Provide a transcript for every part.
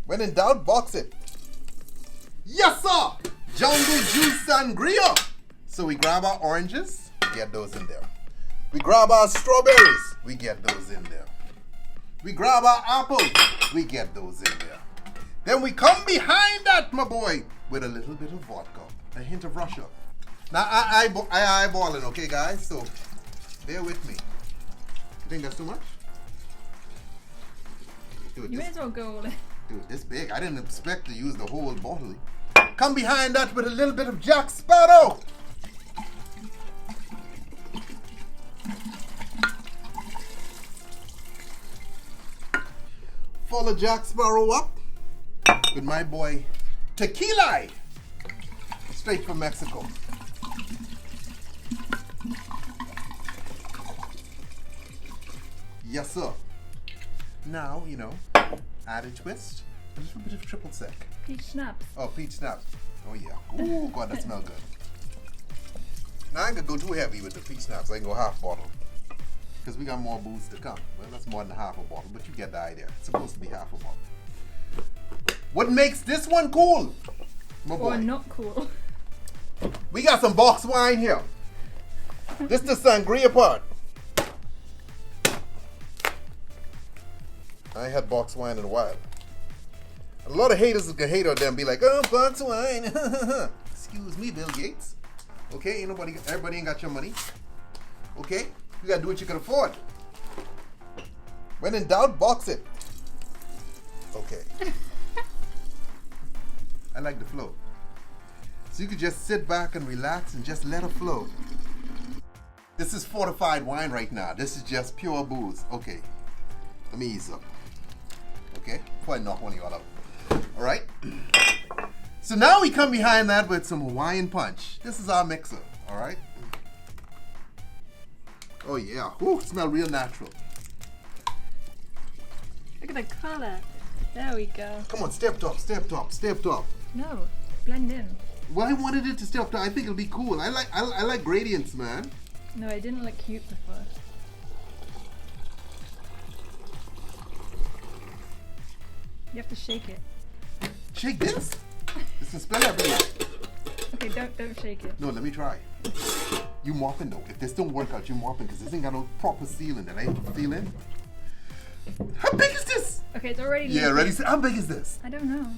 When in doubt, box it. Yes, sir! Jungle Juice Sangria. So we grab our oranges, get those in there. We grab our strawberries, we get those in there. We grab our apples, we get those in there. Then we come behind that, my boy, with a little bit of vodka, a hint of Russia. Now, I eyeballing, okay, guys? So, bear with me. You think that's too much? You may as well go all in. Dude, this big. I didn't expect to use the whole bottle. Come behind that with a little bit of Jack Sparrow. Follow Jack Sparrow up with my boy Tequila, straight from Mexico. Yes, sir. Now, you know, add a twist, a little bit of triple sec. Peach schnapps. Oh, peach schnapps. Oh, yeah. Ooh, God, that smells good. Now, I ain't gonna go too heavy with the peach schnapps. I can go half bottle. Because we got more booze to come. Well, that's more than half a bottle, but you get the idea. It's supposed to be half a bottle. What makes this one cool? My boy. Or not cool. We got some box wine here. This is the sangria part. I ain't had box wine in a while. A lot of haters can hate on them, be like, oh, box wine. Excuse me, Bill Gates. Okay, everybody ain't got your money. Okay, you gotta do what you can afford. When in doubt, box it. Okay. I like the flow. So you could just sit back and relax and just let it flow. This is fortified wine right now. This is just pure booze. Okay, let me ease up. Okay, before I knock one of y'all out. All right. So now we come behind that with some Hawaiian punch. This is our mixer. All right. Oh yeah. Whew, smell real natural. Look at the color. There we go. Come on, step top, step top, step top. No, blend in. Well, I wanted it to step top. I think it'll be cool. I like gradients, man. No, it didn't look cute before. You have to shake it. Shake this? This can spill everywhere. Okay, don't shake it. No, let me try. You mopping though. If this don't work out, you mopping because this ain't got no proper sealing that I feel in. How big is this? Okay, it's already Yeah, leaking. ready? How big is this? I don't know.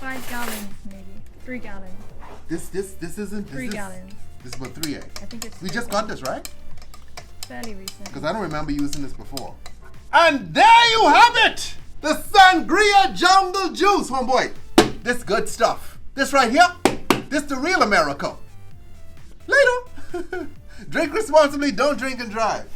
5 gallons maybe. 3 gallons. This isn't. 3 gallons. This is about 3, eh? I think it's We just got this, right? fairly recent. Because I don't remember using this before. And there you have it! The Sangria Jungle Juice, homeboy. This good stuff. This right here, this the real America. Later. Drink responsibly, don't drink and drive.